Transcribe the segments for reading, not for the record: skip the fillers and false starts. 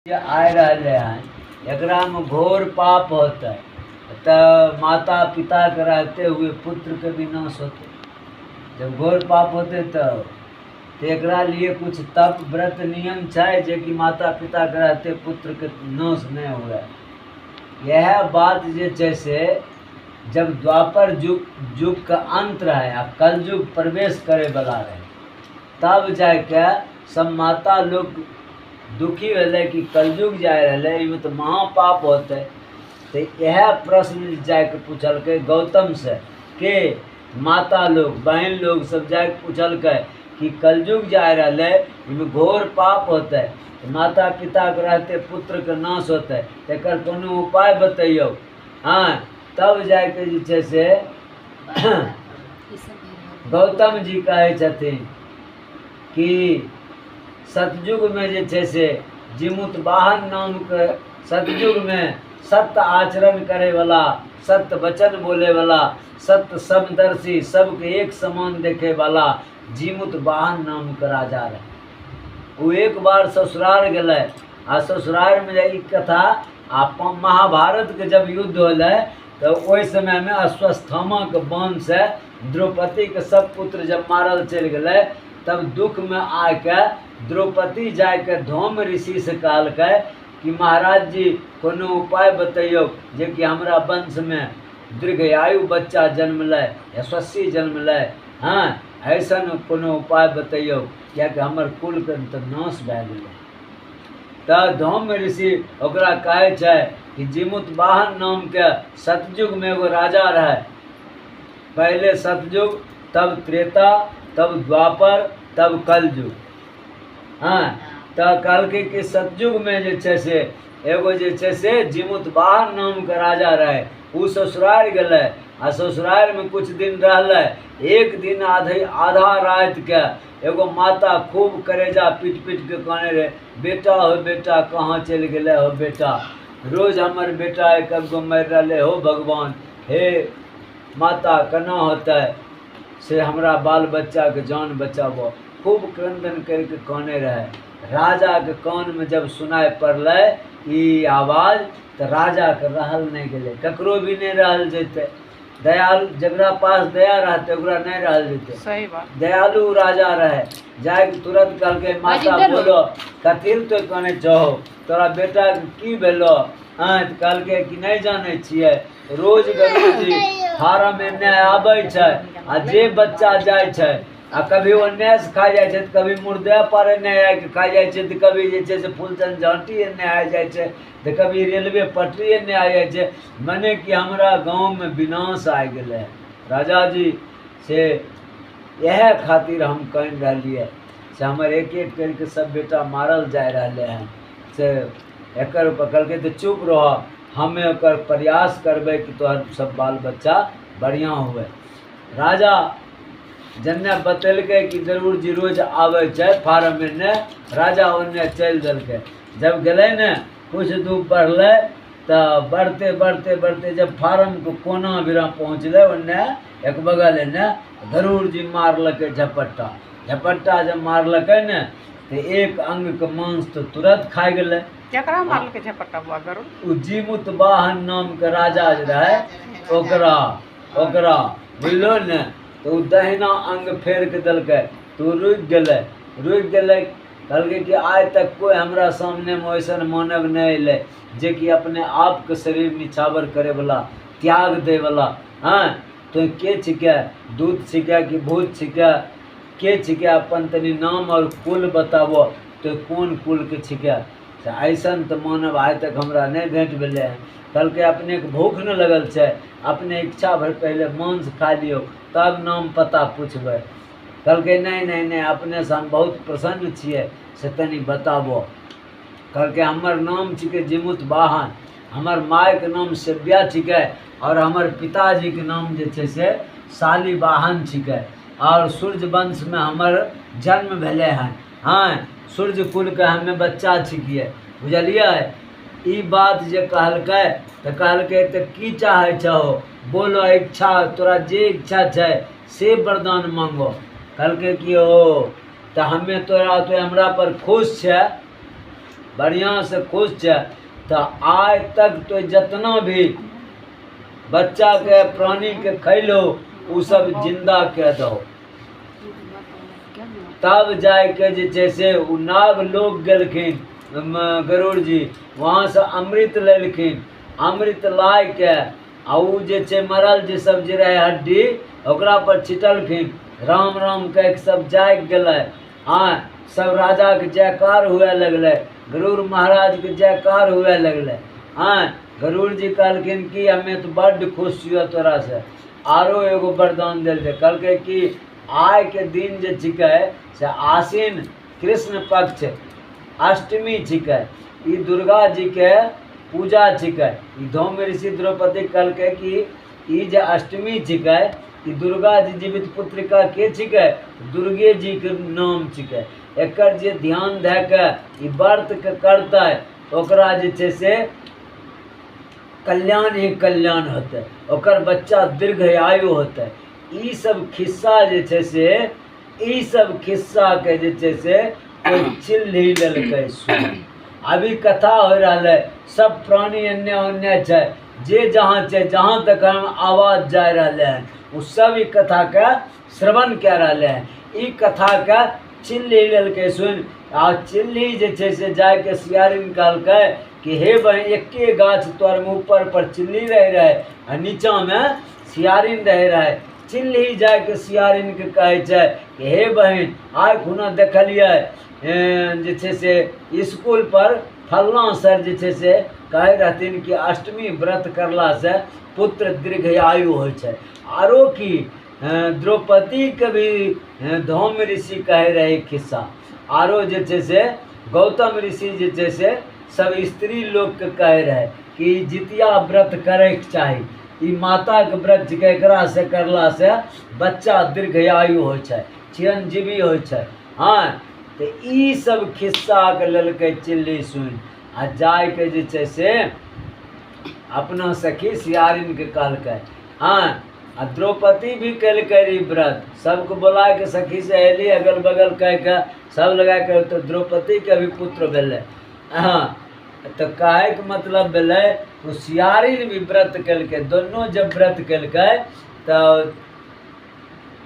आए रहले हैं, एकरा में घोर पाप होता है तो माता पिता के रहते हुए पुत्र के विनाश होते। जब घोर पाप होते तो एकरा लिए कुछ तप व्रत नियम है जे कि माता पिता के रहते पुत्र के नाश नहीं हुए। यह बात जे छै से जब द्वापर युग का अंत रहे आ कलयुग प्रवेश करे वाला रहे तब जाके सब माता लोग दुखी भेलै कि कलयुग जाए रहलै एहिमे तो महापाप होते। तो यह प्रश्न जाके पूछलकै गौतम से के माता लोग बहन लोग सब जाके पूछलकै कि कलयुग जाए रहलै एहिमे घोर पाप होते, तो माता पिता के रहते पुत्र के नाश होते, एकर कोनो उपाय बतैयौ। हाँ, तब जाके जे छै से गौतम जी कहै छथिन कि सतयुग में जे छै से जिमुतवाहन नाम के सतयुग में सत्य आचरण करे वाला, सत्य वचन बोले वाला, सत्य समदर्शी, सबके एक समान देखे वाला जिमुतवाहन नाम के राजा रहे। वो एक बार ससुराल गए आ ससुराल में ई कथा आप महाभारत के जब युद्ध होले तो ओहि समय में अश्वत्थामा के बाण से द्रौपदी के सब पुत्र जब मारल चल गए तब दुख में आके द्रौपदी जाके धौम ऋषि से कहलकै कि महाराज जी कोनो उपाय बतैयौ जे कि हमरा वंश में दीर्घायु बच्चा जन्म ले, यशस्वी जन्म ले। हाँ, ऐसा कोनो उपाय बतैयौ कियाकि हमर कुल के तो नाश भए गेलै। तऽ धौम ऋषि ओकरा कहै छै कि जिमुतवाहन नाम के सतयुग में एगो राजा रहे। पहले सतयुग, तब त्रेता, तब द्वापर, तब कलयुग। हाँ, तो कहलकै कि सतयुग में जे छै से एगो जे छै से जिमुतवाहन नाम के राजा रहे। उ ससुराल गए आ ससुराल में कुछ दिन रहले। एक दिन आधा रात के एगो माता खूब करेजा पीट पीट के कहने रहे, बेटा हो बेटा कहाँ चल गए हो बेटा, रोज हमर बेटा एक गो मर रहे हो भगवान, हे माता केना होते से हमरा बाल बच्चा के जान बचाबो। खूब क्रंदन करके कहने रहे। राजा के कान में जब सुनाई पड़लै ई आवाज तो राजा के रहल नहीं गए, ककरो भी नहीं रहल जैते। दयालु जकरा पास दया रहते ओकरा नहीं रहल जैते। सही बात। दयालु राजा रहे, जाके तुरंत कहलकै माता बोलो कथी तो कहने चाहो, तोरा बेटा के की भेलो। हाँ, तो कहलकै कि नहीं जाने छिए रोज गरुजी फार्म एने आबै छै आ जे बच्चा जाय छै आ कभी ओन्ने से खा जाए छै, कभी मुर्दे पर एने आके खा जाए छै, तो कभी जे छै से फूलचंद झांटी एने आ जाए छै, तो कभी रेलवे पटरी एने आ जाए छै। मने कि हमरा गांव में विनाश आ गेलै। राजा जी से यह खातिर हम कह रहिए से हमर एक एक करके सब बेटा मारल जा रहे हैं से एकर कहलकै तो चुप रह, हमें ओकर प्रयास करबै कि तोहर सब बाल बच्चा बढ़िया हुए। राजा जन्ने बतेलकै कि जरूर जी रोज आबै छै फार्म में, राजा ओन्ने चल देलकै। जब गए ने कुछ दूर बढ़ले तो बढ़ते बढ़ते बढ़ते जब फार्म के कोना बिरा पहुँचले ओन्ने एक बगल एने जरूर जी मारलकै झपट्टा। झपट्टा जब मारलकै ने तो एक अंग के मांस तो तुरंत खा गेलै। केकरा मारलकै झपट्टा बुआ गरुड़? उ जिमुतवाहन नाम के राजा जे रहे ओकरा बुझलो ने, तो उ दहिना अंग फेर के देलकै तो रुक गेलै। कहलकै कि आज तक कोई हमरा सामने में वैसन मानव नहीं अयलै जे कि अपने आप के शरीर निछावर करे वाला, त्याग दे वाला। हाँ, तो के छिके, दूत छिके कि भूत छिके, के छिके अपन तनी नाम और कुल बताबो तो कौन कुल के छिके। ऐसन तो मानव आज तक हमरा नहीं भेंट भेलै है। कहलकै अपने के भूख न लगल छै, अपने इच्छा भर पहले मांस खा लियो तब नाम पता पूछबै। कहलकै नहीं नहीं नहीं, अपने से हम बहुत प्रसन्न छियै से तनी बताबो। कहलकै हमर नाम छिकै जिमुतवाहन, हमर माय के नाम सेव्या छिकै और हमर पिताजी के नाम जे छै से शालिवाहन छिकै और सूर्य वंश में हमर जन्म भेलै हैं। हाँ, सूर्य कुल के हमें बच्चा छिकिए, बुझलिए। ई बात जे कहलकै तो कहलकै तो की चाहे छहो बोलो, इच्छा तोरा जे इच्छा छै से वरदान मांगो। कहलकै कि ओ तो हमें तोरा तो हमरा पर खुश छे। बढ़िया से खुश छै तो आइ तक तो जितना भी बच्चा के प्राणी के खैलो उ सब जिंदा के दो, तब जाय के जे छै से उ नाग लोग गेलखिन गरुड़ जी, वहाँ से अमृत लेलखिन, अमृत लाय के आ उ जे छै मरल जे सब जे रहे हड्डी ओकरा पर छिटलखिन, राम राम कह के सब जाग गेलै। हाँ, सब राजा के जयकार हुए लगले, गरुड़ महाराज के जयकार हुए लगले। हाँ, गरुड़ जी कहलखिन कि हमें तो बड्ड खुश हुआ तोरा से, आरो एगो वरदान दिल दे। कहलकै कि आइ के दिन जे छिकै से आश्विन कृष्ण पक्ष अष्टमी छिकै, ई दुर्गा जी के पूजा छिकै। ई धौम्य ऋषि द्रौपदी कहलकै कि ई जे अष्टमी छिकै ई दुर्गा जी जीवित पुत्रिका के छिकै, दुर्गे जी के नाम छिकै। एकर जे ध्यान दे के ई व्रत के करतै ओकरा जे छै से कल्याण ही कल्याण होतै, ओकर बच्चा दीर्घायु होतै। ई सब खिस्सा जे छै से ई सब खिस्सा के जे छै से कोई चिल ही लेलकै सुन। अभी कथा हो रहा है, सब प्राणी अन्य अन्य छै, जे जहाँ छै जहाँ तक हम आवाज जा रहा है वो सब ई कथा के श्रवण कह रहा है। ई कथा के चिल्ली लेलकै सुन। आ चिल्ली जे छै से जाके सियारी निकालकै कि हे बहन एके गाछ तोर में ऊपर पर चिल्ली रहे आ नीचा में सियारिन रहे। चिल्ली जाके सियारिन के कहे छै कि हे बहन आइ खुना देखलिए जे छै से स्कूल पर फलना सर जे छै से कहे रहथिन कि अष्टमी व्रत करला से पुत्र दीर्घायु होइ छै। आरो कि द्रौपदी के भी धौम्य ऋषि कहे रहे खिस्सा। आरो जे छै से गौतम ऋषि जे छै से सब स्त्री लोग के कहे रहे कि जितिया व्रत करे के चाही, ई माता के व्रत एकरा से करला से बच्चा दीर्घायु होइ छै, चिरंजीवी होइ छै। हाँ, तो ई सब खिस्सा के लेलकै चिल्ली सुन आ जाय के जे छै से अपना सखी सियारिन के कहलकै। हाँ, आ द्रौपदी भी कैलकै रही व्रत, सबको बुला के सखी से अयली अगल बगल कह के सब लगा के, तो द्रौपदी के भी पुत्र भेलै। हाँ, तो कहे के मतलब भेलै तो सियारिन भी व्रत कैलकै। दोनों जब व्रत कैलकै तो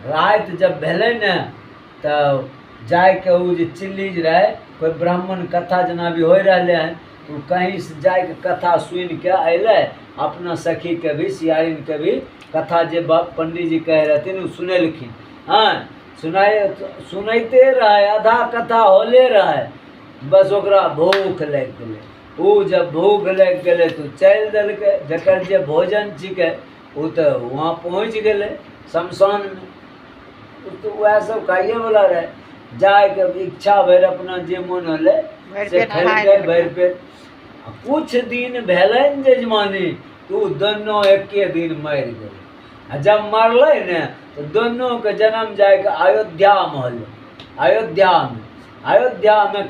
रात जब भेलै ने तो जाय के उ जे चिल्ली जे रहे कोई ब्राह्मण कथा जना भी हो रहा है, तो कहीं से जाय के कथा सुन के अयलै, अपना सखी के भी सियारिन के भी कथा जे पंडित जी कहे रहथिन उ सुनेलखिन। हाँ, सुनते रहे, आधा कथा होले रहे, बस ओकरा भूख लग गेलै। उ जब भूख लग गेलै तो चल देलकै, जकर जे भोजन छिकै उ तो वहाँ पहुँच गेलै शमशान में। तो वह सब खाइए वाला रहे, जाय के इच्छा भर अपना जे मन होले से खेलकै भर पेट। कुछ दिन भेलै जजमानी तो दोनों एके दिन मर गेलै। आ जब मरलै ने तो दोनों के जन्म जाय के अयोध्या में होलै। अयोध्या में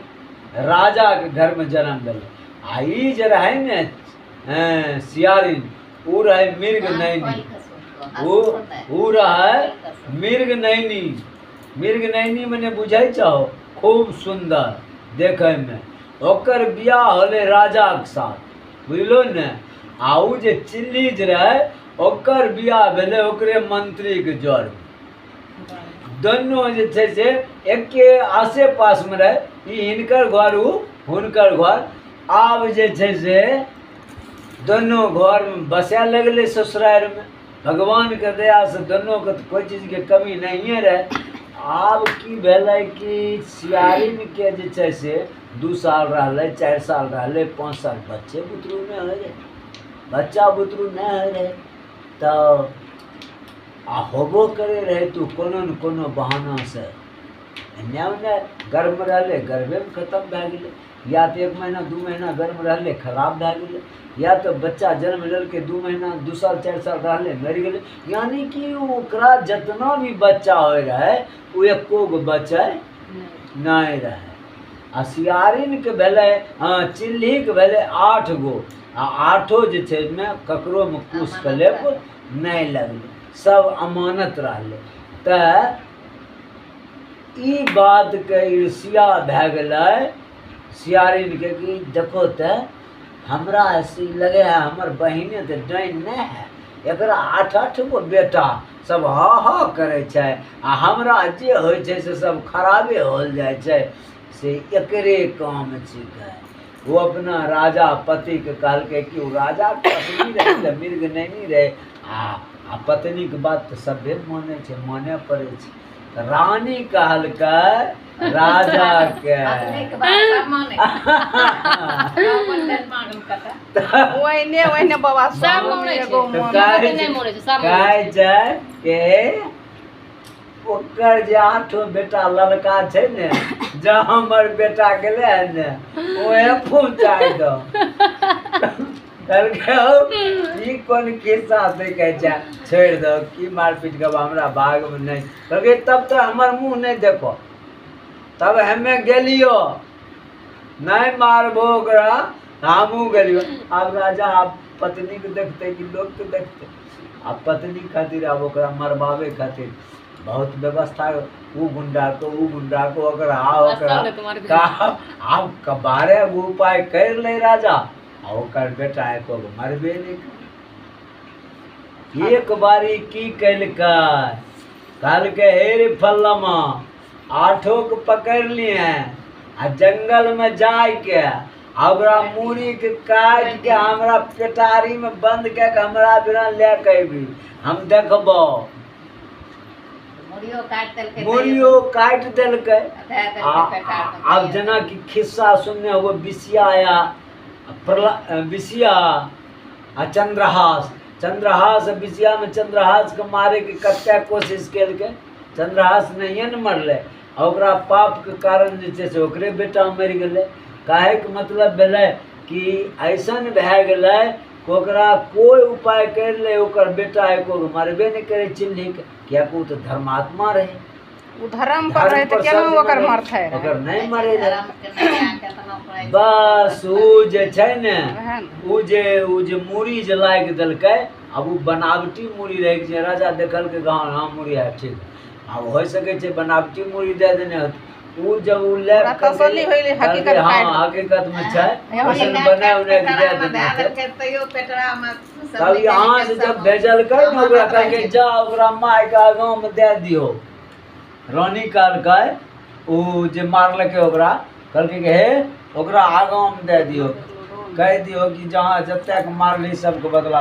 राजा के घर में जन्म भेलै। आ ई जे रहे ने सियारिन उ रहे मृग नैनी, उ रहे मृग नैनी। मृग नैनी मने बुझै छहो, खूब सुंदर देखे में। ओकर बियाह होले राजा के साथ, बुझलो ने। आ उ जे चिल्ली जे रहे ओकर बियाह भेले ओकरे मंत्री के जड़। दोनों जे छै से एके आसे पास में रहे, ई हिनकर घर उ हुनकर घर। आब जे छै से दोनों घर में बसे लगले ससुराल में। भगवान के दया से दोनों के तो कोई चीज के कमी नहीं रहे। आब की भेलै कि सियारिन के जे छै से 2 साल रहले, 4 साल रहले, 5 साल बच्चे बुतरू नहीं हो रहे, बच्चा बुतरू नहीं हो रहे। तो आ होबो करे रहे तो कोनो न कोनो बहाना से एन्ने गर्म रहले, गर्भे में खत्म भए गेलै, या तो 1 महीना 2 महीना गर्म रहले खराब भए गेलै, या तो बच्चा जन्म लेलकै 2 महीना 2 साल 4 साल रहले मरि गेलै। यानी कि ओकरा जितना भी बच्चा हो रहे वो एको गो बच्चा नहीं रहे। आ सियारिन के भेलै, हाँ चिल्ली के भेलै 8 गो, आ 8 जे छै में ककरो में कुछ कलेप नहीं लगलै, सब अमानत रहले। तो ई बात के ईर्ष्या भए गेलै सियारिन के कि देखो तो हमरा ऐसी लगे है हमर बहिने तो डाइन नहीं है, एकरा 8-8 गो बेटा सब हा हा करे छै आ हमरा जे होइ छै से सब खराबे होल जाए छै, से एकरे काम छिकै। वो अपना राजा पति के कहलकै कि वो राजा के पत्नी रहे ले मृग नहीं रहे आ पत्नी के बात तो सभे माने छै, माने पड़े छै। त रानी कहलकै राजा के ओहिने ओहिने बाबा सब मोने छै, एगो मोन। नहीं मोने छै, सब मोने कहै छै कि ओकर जे 8 बेटा लड़का छै ने, जहाँ हमर बेटा गेले है ने ओहे पहुँचाय दो। कहलकै ई कोन खिस्सा से कहै छै, छोड़ दो की मारपीट के हमरा भाग में नहीं। कहलकै तब तो हमर मुंह नहीं देखो, तब हमे गेलियो नहीं मारबो ओकरा, हमहूँ गेलियो। आब राजा आप पत्नी के देखते कि लोग के देखते, आ पत्नी खातिर अब ओकरा मरबावे खातिर बहुत व्यवस्था, ऊ गुंडा को ओकरा आब कबारे उपाय कर ले राजा, आ ओकर बेटा एको गो मरबे नहीं कर। एक बारी की कैलकै, कहलकै हे रे फल्लमा 8 के पकड़ लिए आ जंगल में जाय के आ ओकरा मूड़ी के काट के हमरा पेटारी में बंद के हमरा बिना ले के अयबी, हम देखबो। मूड़ियो काट देलकै। आब जेना कि खिस्सा सुनने हो बिसिया या बिसिया आ चंद्रहास बिसिया में चंद्रहास के मारे के कते कोशिश केलकै, चंद्रहास नहीं न मरले, आ ओकरा पाप के कारण जे छै से ओकरे बेटा मरि गेलै। काहे के मतलब भेलै कि ऐसन भए गेलै कि ओकरा कोई उपाय कर ले ओकर बेटा एको गो मरबे नहीं करे चिन्ह के, कियाकि ऊ तो धर्मात्मा रहे, उ धर्म पर रहे त केना ओकर मरथे ओकर नहीं मरे रहे। बस ऊ जे छै ने, ऊ जे मूड़ी जे लाग देलकै, अब ऊ बनावटी मूड़ी रहे छै। राजा देखलकै गाँव हाँ मूड़ी है ठीक, अब हो सके छै बनावटी मूड़ी दे देने होत। ऊ जब ऊ ले तसल्ली होइले हकीकत हाँ हकीकत में छै, वैसन बना उना के दे देने तब यहाँ से जब भेजलकै ने ओकरा कहलकै जा ओकरा माय के गाँव में दे दियो। रानी कहलकै ऊ जे मारलकै ओकरा, कहलकै कि हे ओकरा आगाँ में दे दियो, कह दियो कि जहाँ जतेक मारली सबके बदला